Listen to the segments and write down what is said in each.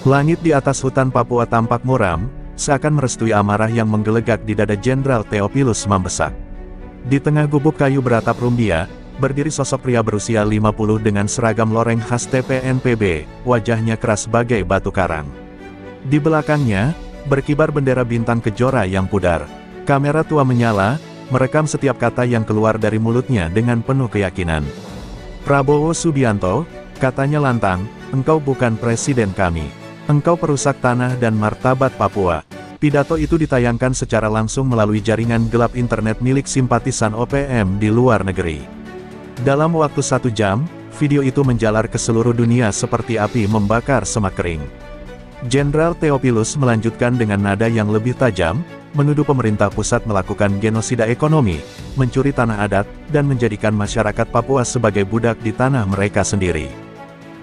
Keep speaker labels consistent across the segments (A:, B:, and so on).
A: Langit di atas hutan Papua tampak muram, seakan merestui amarah yang menggelegak di dada Jenderal Theophilus Mambesak. Di tengah gubuk kayu beratap rumbia, berdiri sosok pria berusia 50 dengan seragam loreng khas TPNPB, wajahnya keras bagai batu karang. Di belakangnya, berkibar bendera bintang kejora yang pudar. Kamera tua menyala, merekam setiap kata yang keluar dari mulutnya dengan penuh keyakinan. "Prabowo Subianto," katanya lantang, "engkau bukan presiden kami. Engkau perusak tanah dan martabat Papua." Pidato itu ditayangkan secara langsung melalui jaringan gelap internet milik simpatisan OPM di luar negeri. Dalam waktu 1 jam, video itu menjalar ke seluruh dunia seperti api membakar semak kering. Jenderal Theophilus melanjutkan dengan nada yang lebih tajam, menuduh pemerintah pusat melakukan genosida ekonomi, mencuri tanah adat, dan menjadikan masyarakat Papua sebagai budak di tanah mereka sendiri.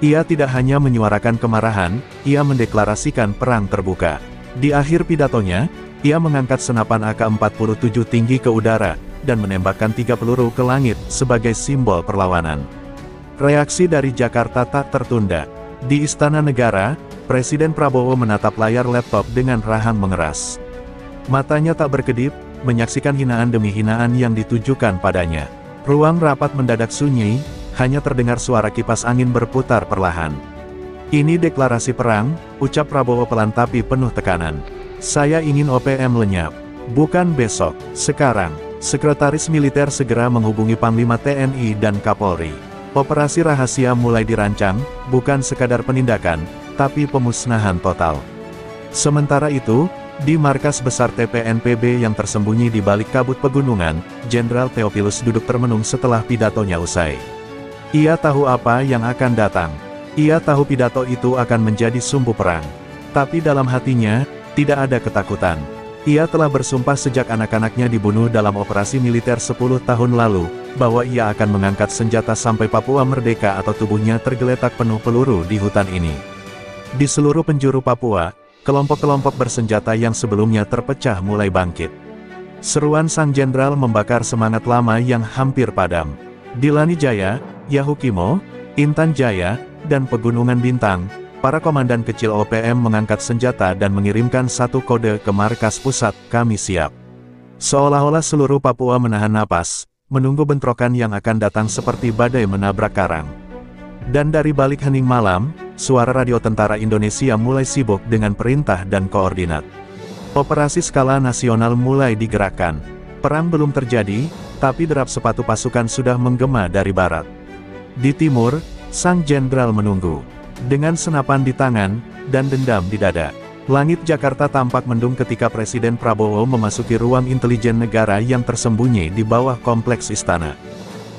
A: Ia tidak hanya menyuarakan kemarahan, ia mendeklarasikan perang terbuka. Di akhir pidatonya, ia mengangkat senapan AK-47 tinggi ke udara, dan menembakkan 3 peluru ke langit, sebagai simbol perlawanan. Reaksi dari Jakarta tak tertunda. Di Istana Negara, Presiden Prabowo menatap layar laptop dengan rahang mengeras. Matanya tak berkedip, menyaksikan hinaan demi hinaan yang ditujukan padanya. Ruang rapat mendadak sunyi, hanya terdengar suara kipas angin berputar perlahan. "Ini deklarasi perang," ucap Prabowo pelan tapi penuh tekanan. "Saya ingin OPM lenyap. Bukan besok, sekarang." Sekretaris Militer segera menghubungi Panglima TNI dan Kapolri. Operasi rahasia mulai dirancang, bukan sekadar penindakan, tapi pemusnahan total. Sementara itu, di markas besar TPNPB yang tersembunyi di balik kabut pegunungan, Jenderal Theophilus duduk termenung setelah pidatonya usai. Ia tahu apa yang akan datang. Ia tahu pidato itu akan menjadi sumbu perang. Tapi dalam hatinya, tidak ada ketakutan. Ia telah bersumpah sejak anak-anaknya dibunuh dalam operasi militer 10 tahun lalu, bahwa ia akan mengangkat senjata sampai Papua merdeka atau tubuhnya tergeletak penuh peluru di hutan ini. Di seluruh penjuru Papua, kelompok-kelompok bersenjata yang sebelumnya terpecah mulai bangkit. Seruan sang jenderal membakar semangat lama yang hampir padam. Di Lani Jaya, Yahukimo, Intan Jaya, dan Pegunungan Bintang, para komandan kecil OPM mengangkat senjata dan mengirimkan satu kode ke markas pusat, "Kami siap." Seolah-olah seluruh Papua menahan napas, menunggu bentrokan yang akan datang seperti badai menabrak karang. Dan dari balik hening malam, suara radio tentara Indonesia mulai sibuk dengan perintah dan koordinat. Operasi skala nasional mulai digerakkan. Perang belum terjadi, tapi derap sepatu pasukan sudah menggema dari barat. Di timur, sang jenderal menunggu. Dengan senapan di tangan, dan dendam di dada. Langit Jakarta tampak mendung ketika Presiden Prabowo memasuki ruang intelijen negara yang tersembunyi di bawah kompleks istana.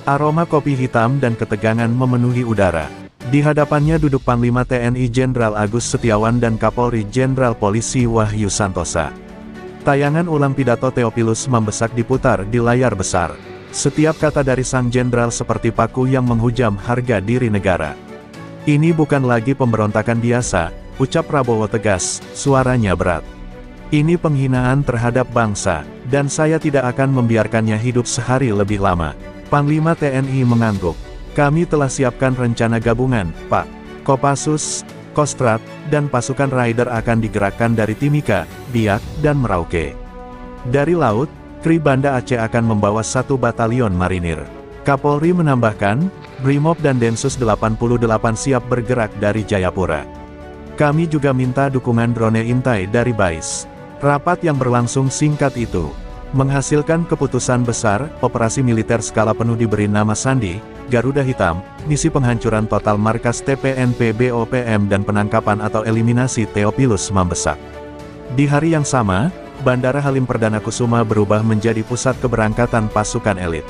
A: Aroma kopi hitam dan ketegangan memenuhi udara. Di hadapannya duduk Panglima TNI Jenderal Agus Setiawan dan Kapolri Jenderal Polisi Wahyu Santosa. Tayangan ulang pidato Theophilus Mambesak diputar di layar besar. Setiap kata dari sang jenderal seperti paku yang menghujam harga diri negara. "Ini bukan lagi pemberontakan biasa," ucap Prabowo tegas, suaranya berat. "Ini penghinaan terhadap bangsa, dan saya tidak akan membiarkannya hidup sehari lebih lama." Panglima TNI mengangguk. "Kami telah siapkan rencana gabungan, Pak. Kopassus, Kostrad, dan pasukan Raider akan digerakkan dari Timika, Biak, dan Merauke. Dari laut, Kri Banda Aceh akan membawa 1 batalion marinir." Kapolri menambahkan, Brimob dan Densus 88 siap bergerak dari Jayapura. "Kami juga minta dukungan drone intai dari BAIS." Rapat yang berlangsung singkat itu menghasilkan keputusan besar. Operasi militer skala penuh diberi nama Sandi, Garuda Hitam, misi penghancuran total markas TPNPB OPM dan penangkapan atau eliminasi Theophilus Mambesak. Di hari yang sama, Bandara Halim Perdana Kusuma berubah menjadi pusat keberangkatan pasukan elit.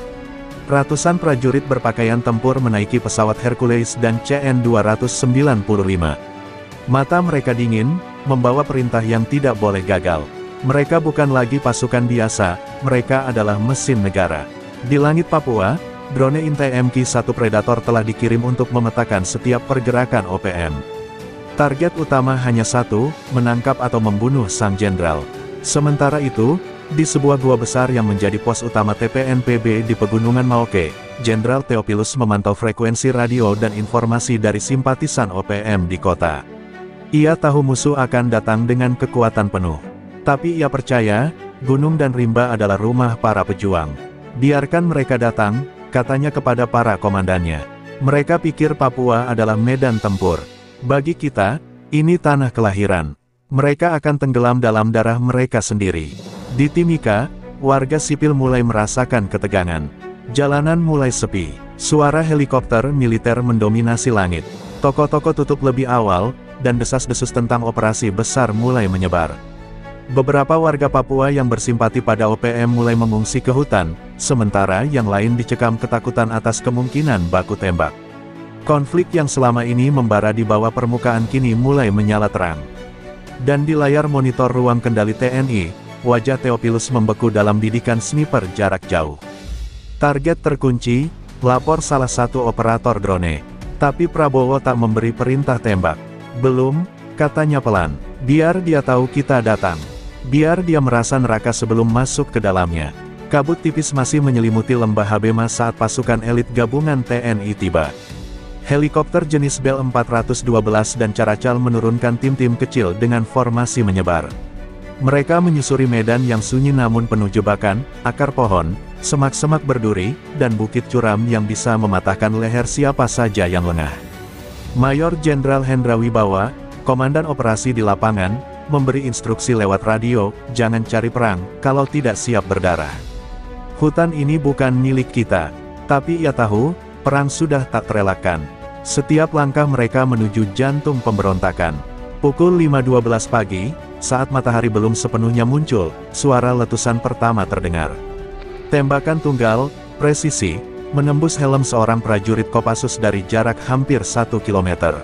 A: Ratusan prajurit berpakaian tempur menaiki pesawat Hercules dan CN-295. Mata mereka dingin, membawa perintah yang tidak boleh gagal. Mereka bukan lagi pasukan biasa, mereka adalah mesin negara. Di langit Papua, drone intai MQ-1 Predator telah dikirim untuk memetakan setiap pergerakan OPM. Target utama hanya satu, menangkap atau membunuh sang jenderal. Sementara itu, di sebuah gua besar yang menjadi pos utama TPNPB di Pegunungan Maoke, Jenderal Theophilus memantau frekuensi radio dan informasi dari simpatisan OPM di kota. Ia tahu musuh akan datang dengan kekuatan penuh. Tapi ia percaya, gunung dan rimba adalah rumah para pejuang. Biarkan mereka datang, katanya kepada para komandannya. Mereka pikir Papua adalah medan tempur. Bagi kita, ini tanah kelahiran. Mereka akan tenggelam dalam darah mereka sendiri. Di Timika, warga sipil mulai merasakan ketegangan. Jalanan mulai sepi. Suara helikopter militer mendominasi langit. Toko-toko tutup lebih awal, dan desas-desus tentang operasi besar mulai menyebar. Beberapa warga Papua yang bersimpati pada OPM mulai mengungsi ke hutan, sementara yang lain dicekam ketakutan atas kemungkinan baku tembak. Konflik yang selama ini membara di bawah permukaan kini mulai menyala terang. Dan di layar monitor ruang kendali TNI, wajah Theophilus membeku dalam didikan sniper jarak jauh. Target terkunci, lapor salah satu operator drone. Tapi Prabowo tak memberi perintah tembak. Belum, katanya pelan. Biar dia tahu kita datang. Biar dia merasa neraka sebelum masuk ke dalamnya. Kabut tipis masih menyelimuti lembah Habema saat pasukan elit gabungan TNI tiba. Helikopter jenis Bell 412 dan Caracal menurunkan tim-tim kecil dengan formasi menyebar. Mereka menyusuri medan yang sunyi namun penuh jebakan, akar pohon, semak-semak berduri, dan bukit curam yang bisa mematahkan leher siapa saja yang lengah. Mayor Jenderal Hendra Wibawa, komandan operasi di lapangan, memberi instruksi lewat radio, jangan cari perang, kalau tidak siap berdarah. Hutan ini bukan milik kita, tapi ia tahu, perang sudah tak terelakkan. Setiap langkah mereka menuju jantung pemberontakan. Pukul 5.12 pagi, saat matahari belum sepenuhnya muncul, suara letusan pertama terdengar. Tembakan tunggal, presisi, menembus helm seorang prajurit Kopassus dari jarak hampir 1 km.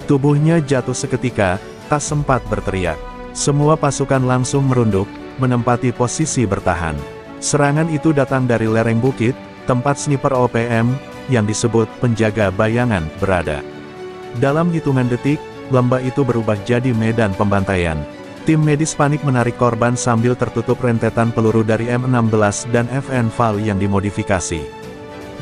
A: Tubuhnya jatuh seketika, tak sempat berteriak. Semua pasukan langsung merunduk, menempati posisi bertahan. Serangan itu datang dari lereng bukit, tempat sniper OPM, yang disebut penjaga bayangan, berada. Dalam hitungan detik, lembah itu berubah jadi medan pembantaian. Tim medis panik menarik korban sambil tertutup rentetan peluru dari M16 dan FN FAL yang dimodifikasi.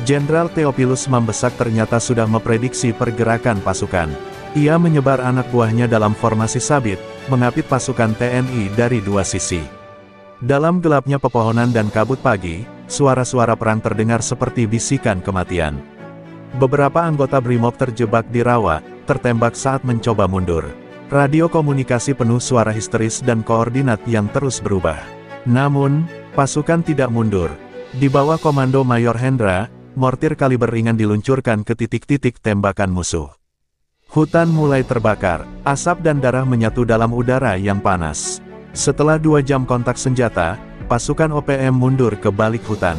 A: Jenderal Theophilus Mambesak ternyata sudah memprediksi pergerakan pasukan. Ia menyebar anak buahnya dalam formasi sabit, mengapit pasukan TNI dari dua sisi. Dalam gelapnya pepohonan dan kabut pagi, suara-suara perang terdengar seperti bisikan kematian. Beberapa anggota Brimob terjebak di rawa, tertembak saat mencoba mundur. Radio komunikasi penuh suara histeris dan koordinat yang terus berubah. Namun, pasukan tidak mundur. Di bawah komando Mayor Hendra, mortir kaliber ringan diluncurkan ke titik-titik tembakan musuh. Hutan mulai terbakar, asap dan darah menyatu dalam udara yang panas. Setelah 2 jam kontak senjata, pasukan OPM mundur ke balik hutan.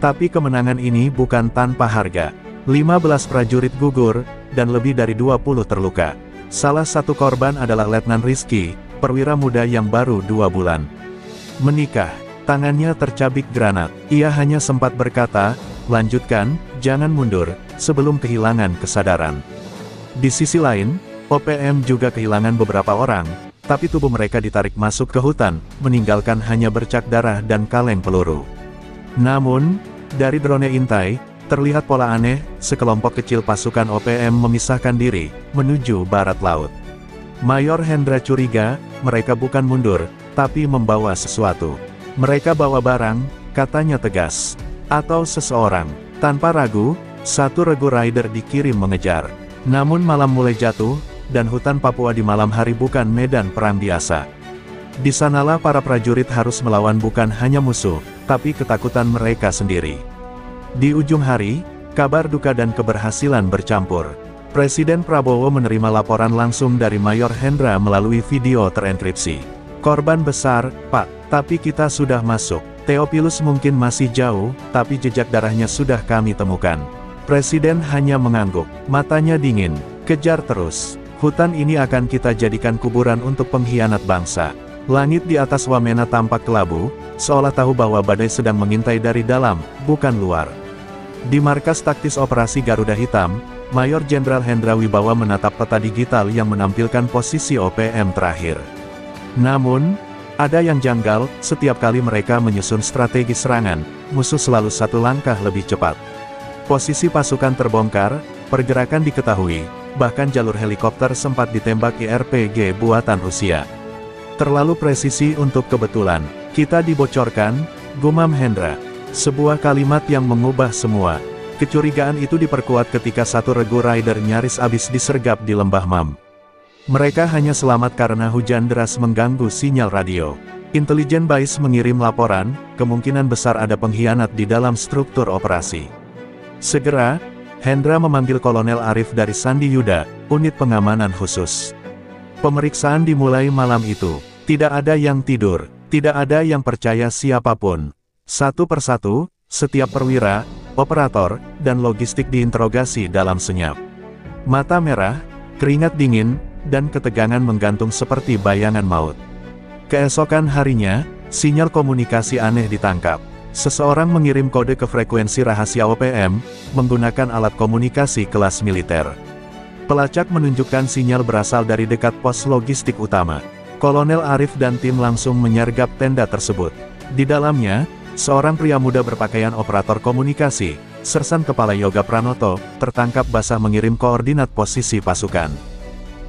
A: Tapi kemenangan ini bukan tanpa harga. 15 prajurit gugur, dan lebih dari 20 terluka. Salah satu korban adalah Letnan Rizky, perwira muda yang baru 2 bulan menikah. Tangannya tercabik granat. Ia hanya sempat berkata, "Lanjutkan, jangan mundur," sebelum kehilangan kesadaran. Di sisi lain, OPM juga kehilangan beberapa orang, tapi tubuh mereka ditarik masuk ke hutan, meninggalkan hanya bercak darah dan kaleng peluru. Namun, dari drone intai, terlihat pola aneh, sekelompok kecil pasukan OPM memisahkan diri, menuju barat laut. Mayor Hendra curiga, mereka bukan mundur, tapi membawa sesuatu. Mereka bawa barang, katanya tegas. Atau seseorang. Tanpa ragu, satu regu rider dikirim mengejar. Namun malam mulai jatuh, dan hutan Papua di malam hari bukan medan perang biasa. Di sanalah para prajurit harus melawan bukan hanya musuh, tapi ketakutan mereka sendiri. Di ujung hari, kabar duka dan keberhasilan bercampur. Presiden Prabowo menerima laporan langsung dari Mayor Hendra melalui video terenkripsi. Korban besar, Pak, tapi kita sudah masuk. Theophilus mungkin masih jauh, tapi jejak darahnya sudah kami temukan. Presiden hanya mengangguk, matanya dingin. Kejar terus. Hutan ini akan kita jadikan kuburan untuk pengkhianat bangsa. Langit di atas Wamena tampak kelabu, seolah tahu bahwa badai sedang mengintai dari dalam, bukan luar. Di markas taktis operasi Garuda Hitam, Mayor Jenderal Hendra Wibawa menatap peta digital yang menampilkan posisi OPM terakhir. Namun, ada yang janggal, setiap kali mereka menyusun strategi serangan, musuh selalu satu langkah lebih cepat. Posisi pasukan terbongkar, pergerakan diketahui, bahkan jalur helikopter sempat ditembaki RPG buatan Rusia. Terlalu presisi untuk kebetulan. Kita dibocorkan, gumam Hendra. Sebuah kalimat yang mengubah semua. Kecurigaan itu diperkuat ketika satu regu rider nyaris habis disergap di lembah Mam. Mereka hanya selamat karena hujan deras mengganggu sinyal radio. Intelijen BAIS mengirim laporan, kemungkinan besar ada pengkhianat di dalam struktur operasi. Segera, Hendra memanggil Kolonel Arif dari Sandi Yuda, unit pengamanan khusus. Pemeriksaan dimulai malam itu. Tidak ada yang tidur, tidak ada yang percaya siapapun. Satu persatu, setiap perwira, operator, dan logistik diinterogasi dalam senyap. Mata merah, keringat dingin, dan ketegangan menggantung seperti bayangan maut. Keesokan harinya, sinyal komunikasi aneh ditangkap. Seseorang mengirim kode ke frekuensi rahasia OPM, menggunakan alat komunikasi kelas militer. Pelacak menunjukkan sinyal berasal dari dekat pos logistik utama. Kolonel Arif dan tim langsung menyergap tenda tersebut. Di dalamnya, seorang pria muda berpakaian operator komunikasi, Sersan Kepala Yoga Pranoto, tertangkap basah mengirim koordinat posisi pasukan.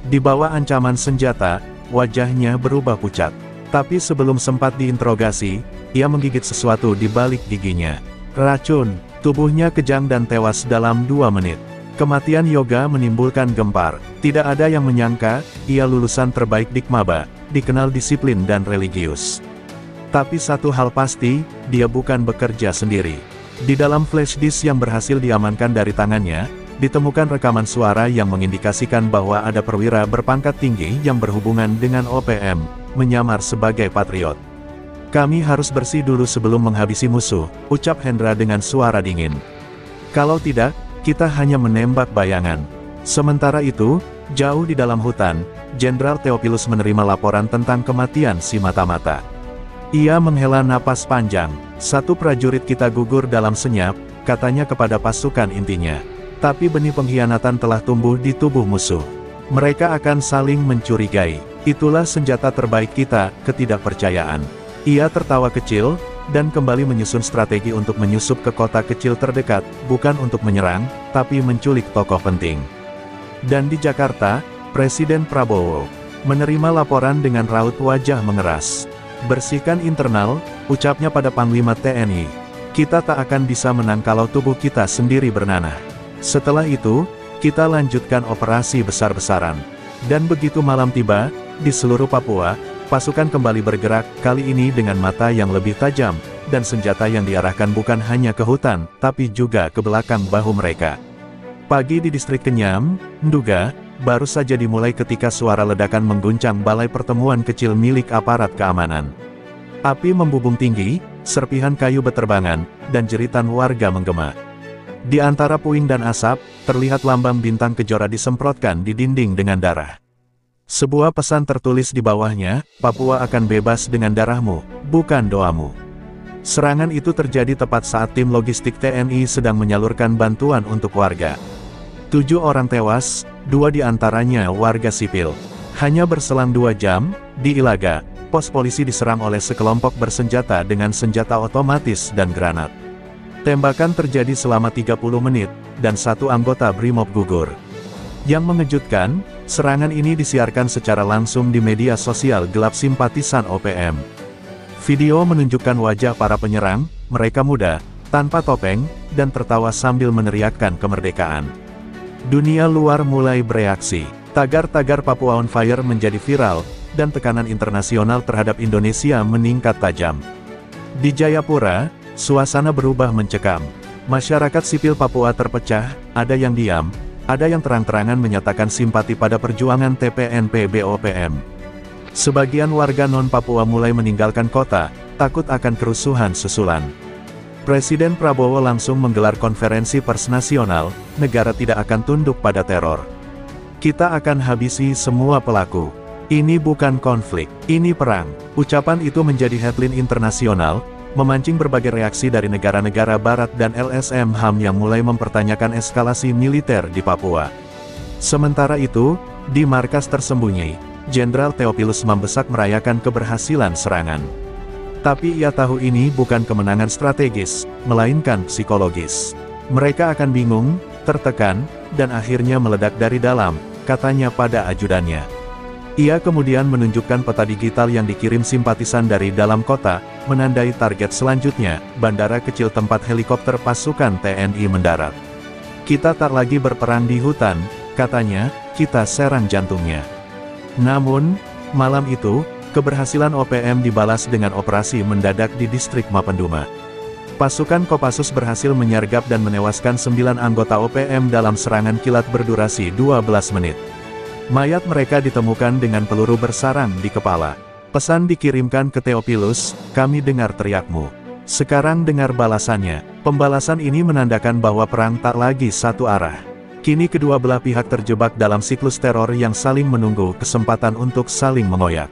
A: Di bawah ancaman senjata, wajahnya berubah pucat. Tapi sebelum sempat diinterogasi, ia menggigit sesuatu di balik giginya. Racun, tubuhnya kejang dan tewas dalam 2 menit. Kematian Yoga menimbulkan gempar. Tidak ada yang menyangka, ia lulusan terbaik Dikmaba, dikenal disiplin dan religius. Tapi satu hal pasti, dia bukan bekerja sendiri. Di dalam flash disk yang berhasil diamankan dari tangannya, ditemukan rekaman suara yang mengindikasikan bahwa ada perwira berpangkat tinggi yang berhubungan dengan OPM, menyamar sebagai patriot. Kami harus bersih dulu sebelum menghabisi musuh, ucap Hendra dengan suara dingin. Kalau tidak, kita hanya menembak bayangan. Sementara itu, jauh di dalam hutan, Jenderal Theophilus menerima laporan tentang kematian si mata-mata. Ia menghela napas panjang. Satu prajurit kita gugur dalam senyap, katanya kepada pasukan intinya. Tapi benih pengkhianatan telah tumbuh di tubuh musuh. Mereka akan saling mencurigai. Itulah senjata terbaik kita, ketidakpercayaan. Ia tertawa kecil, dan kembali menyusun strategi untuk menyusup ke kota kecil terdekat, bukan untuk menyerang, tapi menculik tokoh penting. Dan di Jakarta, Presiden Prabowo menerima laporan dengan raut wajah mengeras. Bersihkan internal, ucapnya pada Panglima TNI. Kita tak akan bisa menang kalau tubuh kita sendiri bernanah. Setelah itu, kita lanjutkan operasi besar-besaran. Dan begitu malam tiba, di seluruh Papua, pasukan kembali bergerak, kali ini dengan mata yang lebih tajam, dan senjata yang diarahkan bukan hanya ke hutan, tapi juga ke belakang bahu mereka. Pagi di distrik Kenyam, Nduga, baru saja dimulai ketika suara ledakan mengguncang balai pertemuan kecil milik aparat keamanan. Api membubung tinggi, serpihan kayu beterbangan, dan jeritan warga menggema. Di antara puing dan asap, terlihat lambang bintang kejora disemprotkan di dinding dengan darah. Sebuah pesan tertulis di bawahnya, Papua akan bebas dengan darahmu, bukan doamu. Serangan itu terjadi tepat saat tim logistik TNI sedang menyalurkan bantuan untuk warga. 7 orang tewas, 2 diantaranya warga sipil. Hanya berselang 2 jam, di Ilaga, pos polisi diserang oleh sekelompok bersenjata dengan senjata otomatis dan granat. Tembakan terjadi selama 30 menit, dan 1 anggota BRIMOB gugur. Yang mengejutkan, serangan ini disiarkan secara langsung di media sosial gelap simpatisan OPM. Video menunjukkan wajah para penyerang, mereka muda, tanpa topeng, dan tertawa sambil meneriakkan kemerdekaan. Dunia luar mulai bereaksi. Tagar-tagar Papua on Fire menjadi viral, dan tekanan internasional terhadap Indonesia meningkat tajam. Di Jayapura, suasana berubah mencekam. Masyarakat sipil Papua terpecah, ada yang diam, ada yang terang-terangan menyatakan simpati pada perjuangan TPNP BOPM. Sebagian warga non-Papua mulai meninggalkan kota, takut akan kerusuhan susulan. Presiden Prabowo langsung menggelar konferensi pers nasional, negara tidak akan tunduk pada teror. Kita akan habisi semua pelaku. Ini bukan konflik, ini perang. Ucapan itu menjadi headline internasional, memancing berbagai reaksi dari negara-negara barat dan LSM HAM yang mulai mempertanyakan eskalasi militer di Papua. Sementara itu, di markas tersembunyi, Jenderal Theophilus Mambesak merayakan keberhasilan serangan. Tapi ia tahu ini bukan kemenangan strategis, melainkan psikologis. Mereka akan bingung, tertekan, dan akhirnya meledak dari dalam, katanya pada ajudannya. Ia kemudian menunjukkan peta digital yang dikirim simpatisan dari dalam kota, menandai target selanjutnya, bandara kecil tempat helikopter pasukan TNI mendarat. Kita tak lagi berperang di hutan, katanya, kita serang jantungnya. Namun, malam itu, keberhasilan OPM dibalas dengan operasi mendadak di distrik Mapenduma. Pasukan Kopassus berhasil menyergap dan menewaskan 9 anggota OPM dalam serangan kilat berdurasi 12 menit. Mayat mereka ditemukan dengan peluru bersarang di kepala. Pesan dikirimkan ke Theophilus, kami dengar teriakmu. Sekarang dengar balasannya. Pembalasan ini menandakan bahwa perang tak lagi satu arah. Kini kedua belah pihak terjebak dalam siklus teror yang saling menunggu kesempatan untuk saling mengoyak.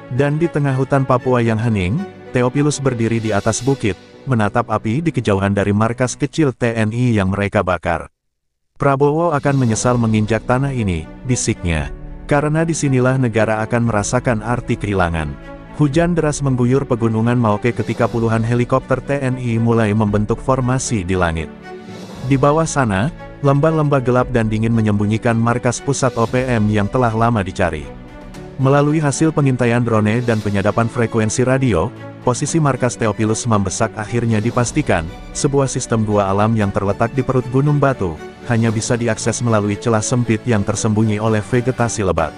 A: Dan di tengah hutan Papua yang hening, Theophilus berdiri di atas bukit, menatap api di kejauhan dari markas kecil TNI yang mereka bakar. Prabowo akan menyesal menginjak tanah ini, bisiknya. Karena disinilah negara akan merasakan arti kehilangan. Hujan deras mengguyur pegunungan Maoke ketika puluhan helikopter TNI mulai membentuk formasi di langit. Di bawah sana, lembah-lembah gelap dan dingin menyembunyikan markas pusat OPM yang telah lama dicari. Melalui hasil pengintaian drone dan penyadapan frekuensi radio, posisi markas Theophilus Mambesak akhirnya dipastikan. Sebuah sistem gua alam yang terletak di perut gunung batu, hanya bisa diakses melalui celah sempit yang tersembunyi oleh vegetasi lebat.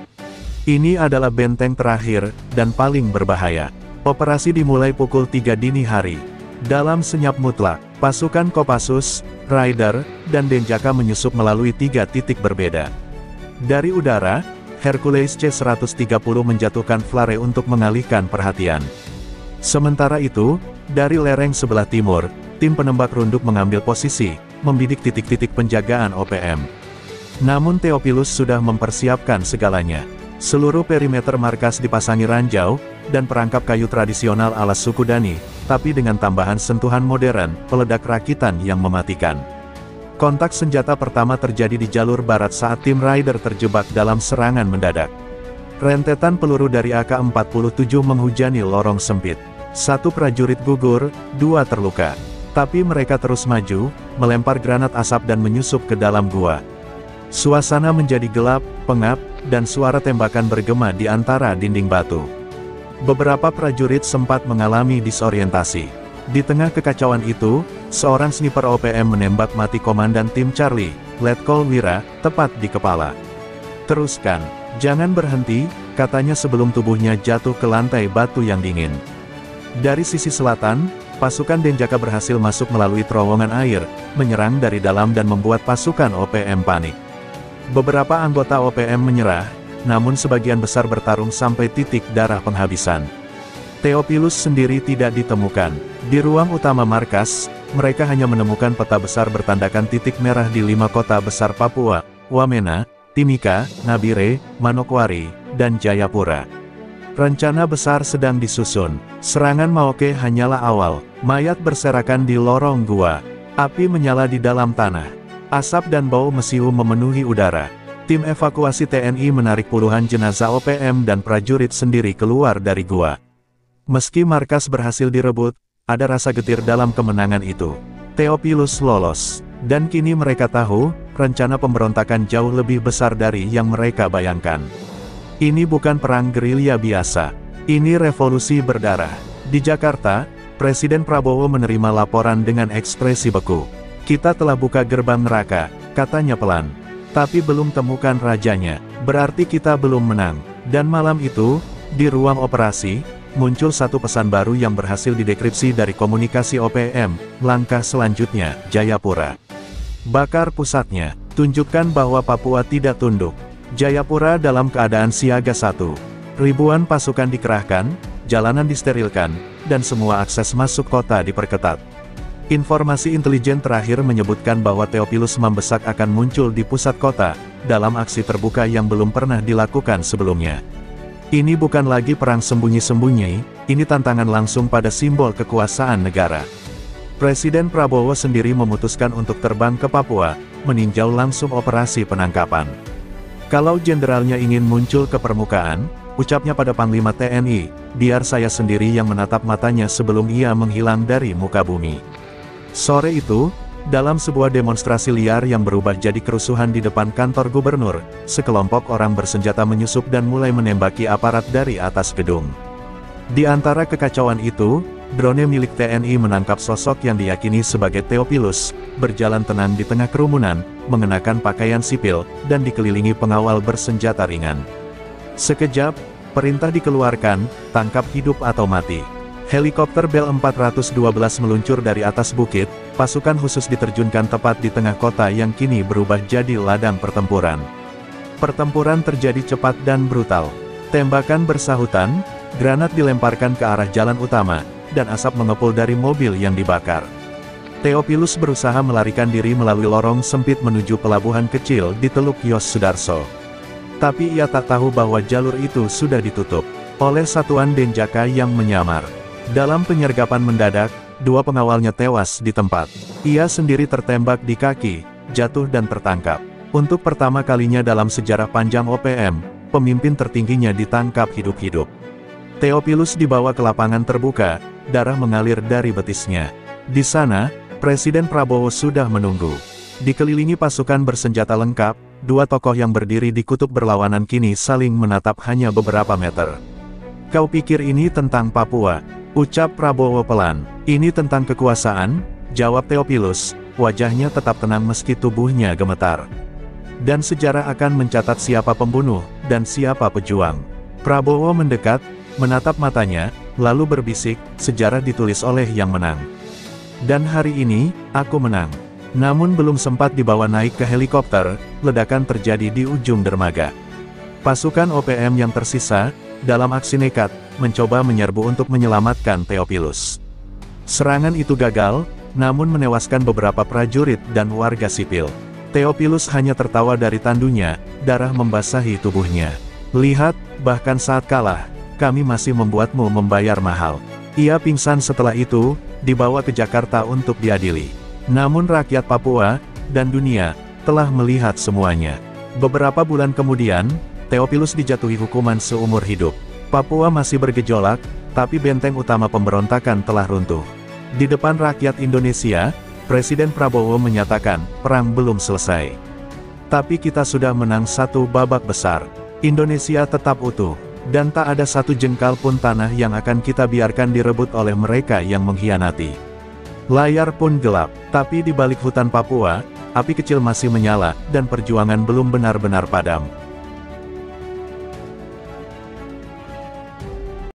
A: Ini adalah benteng terakhir, dan paling berbahaya. Operasi dimulai pukul 3 dini hari. Dalam senyap mutlak, pasukan Kopassus, Raider, dan Denjaka menyusup melalui 3 titik berbeda. Dari udara, Hercules C-130 menjatuhkan flare untuk mengalihkan perhatian. Sementara itu, dari lereng sebelah timur, tim penembak runduk mengambil posisi, membidik titik-titik penjagaan OPM. Namun Theophilus sudah mempersiapkan segalanya. Seluruh perimeter markas dipasangi ranjau, dan perangkap kayu tradisional ala suku Dani, tapi dengan tambahan sentuhan modern, peledak rakitan yang mematikan. Kontak senjata pertama terjadi di jalur barat saat tim Raider terjebak dalam serangan mendadak. Rentetan peluru dari AK-47 menghujani lorong sempit. 1 prajurit gugur, 2 terluka. Tapi mereka terus maju, melempar granat asap dan menyusup ke dalam gua. Suasana menjadi gelap, pengap, dan suara tembakan bergema di antara dinding batu. Beberapa prajurit sempat mengalami disorientasi. Di tengah kekacauan itu, seorang sniper OPM menembak mati komandan tim Charlie, Letkol Wira, tepat di kepala. Teruskan, jangan berhenti, katanya sebelum tubuhnya jatuh ke lantai batu yang dingin. Dari sisi selatan, pasukan Denjaka berhasil masuk melalui terowongan air, menyerang dari dalam dan membuat pasukan OPM panik. Beberapa anggota OPM menyerah, namun sebagian besar bertarung sampai titik darah penghabisan. Theophilus sendiri tidak ditemukan. Di ruang utama markas, mereka hanya menemukan peta besar bertandakan titik merah di 5 kota besar Papua, Wamena, Timika, Nabire, Manokwari, dan Jayapura. Rencana besar sedang disusun. Serangan Maoke hanyalah awal. Mayat berserakan di lorong gua. Api menyala di dalam tanah. Asap dan bau mesiu memenuhi udara. Tim evakuasi TNI menarik puluhan jenazah OPM dan prajurit sendiri keluar dari gua. Meski markas berhasil direbut, ada rasa getir dalam kemenangan itu. Theophilus lolos, dan kini mereka tahu, rencana pemberontakan jauh lebih besar dari yang mereka bayangkan. Ini bukan perang gerilya biasa. Ini revolusi berdarah. Di Jakarta, Presiden Prabowo menerima laporan dengan ekspresi beku. Kita telah buka gerbang neraka, katanya pelan. Tapi belum temukan rajanya, berarti kita belum menang. Dan malam itu, di ruang operasi, muncul satu pesan baru yang berhasil didekripsi dari komunikasi OPM, langkah selanjutnya, Jayapura. Bakar pusatnya, tunjukkan bahwa Papua tidak tunduk. Jayapura dalam keadaan siaga 1. Ribuan pasukan dikerahkan, jalanan disterilkan, dan semua akses masuk kota diperketat. Informasi intelijen terakhir menyebutkan bahwa Theophilus Mambesak akan muncul di pusat kota, dalam aksi terbuka yang belum pernah dilakukan sebelumnya. Ini bukan lagi perang sembunyi-sembunyi, ini tantangan langsung pada simbol kekuasaan negara. Presiden Prabowo sendiri memutuskan untuk terbang ke Papua, meninjau langsung operasi penangkapan. Kalau jenderalnya ingin muncul ke permukaan, ucapnya pada Panglima TNI, biar saya sendiri yang menatap matanya sebelum ia menghilang dari muka bumi. Sore itu, Dalam sebuah demonstrasi liar yang berubah jadi kerusuhan di depan kantor gubernur, sekelompok orang bersenjata menyusup dan mulai menembaki aparat dari atas gedung. Di antara kekacauan itu, drone milik TNI menangkap sosok yang diyakini sebagai Theophilus, berjalan tenang di tengah kerumunan, mengenakan pakaian sipil, dan dikelilingi pengawal bersenjata ringan. Sekejap, perintah dikeluarkan, tangkap hidup atau mati. Helikopter Bell 412 meluncur dari atas bukit, pasukan khusus diterjunkan tepat di tengah kota yang kini berubah jadi ladang pertempuran. Pertempuran terjadi cepat dan brutal. Tembakan bersahutan, granat dilemparkan ke arah jalan utama, dan asap mengepul dari mobil yang dibakar. Theophilus berusaha melarikan diri melalui lorong sempit menuju pelabuhan kecil di Teluk Yos Sudarso. Tapi ia tak tahu bahwa jalur itu sudah ditutup oleh satuan Denjaka yang menyamar. Dalam penyergapan mendadak, 2 pengawalnya tewas di tempat. Ia sendiri tertembak di kaki, jatuh dan tertangkap. Untuk pertama kalinya dalam sejarah panjang OPM, pemimpin tertingginya ditangkap hidup-hidup. Theophilus dibawa ke lapangan terbuka, darah mengalir dari betisnya. Di sana, Presiden Prabowo sudah menunggu. Dikelilingi pasukan bersenjata lengkap, 2 tokoh yang berdiri di kutub berlawanan kini saling menatap hanya beberapa meter. "Kau pikir ini tentang Papua?" ucap Prabowo pelan. "Ini tentang kekuasaan," jawab Theophilus, wajahnya tetap tenang meski tubuhnya gemetar. "Dan sejarah akan mencatat siapa pembunuh, dan siapa pejuang." Prabowo mendekat, menatap matanya, lalu berbisik, "Sejarah ditulis oleh yang menang. Dan hari ini, aku menang." Namun belum sempat dibawa naik ke helikopter, ledakan terjadi di ujung dermaga. Pasukan OPM yang tersisa, dalam aksi nekat, mencoba menyerbu untuk menyelamatkan Theophilus. Serangan itu gagal, namun menewaskan beberapa prajurit dan warga sipil. Theophilus hanya tertawa dari tandunya, darah membasahi tubuhnya. "Lihat, bahkan saat kalah, kami masih membuatmu membayar mahal." Ia pingsan setelah itu, dibawa ke Jakarta untuk diadili. Namun rakyat Papua, dan dunia, telah melihat semuanya. Beberapa bulan kemudian, Theophilus dijatuhi hukuman seumur hidup. Papua masih bergejolak, tapi benteng utama pemberontakan telah runtuh. Di depan rakyat Indonesia, Presiden Prabowo menyatakan, "Perang belum selesai. Tapi kita sudah menang satu babak besar. Indonesia tetap utuh, dan tak ada satu jengkal pun tanah yang akan kita biarkan direbut oleh mereka yang mengkhianati." Layar pun gelap, tapi di balik hutan Papua, api kecil masih menyala, dan perjuangan belum benar-benar padam.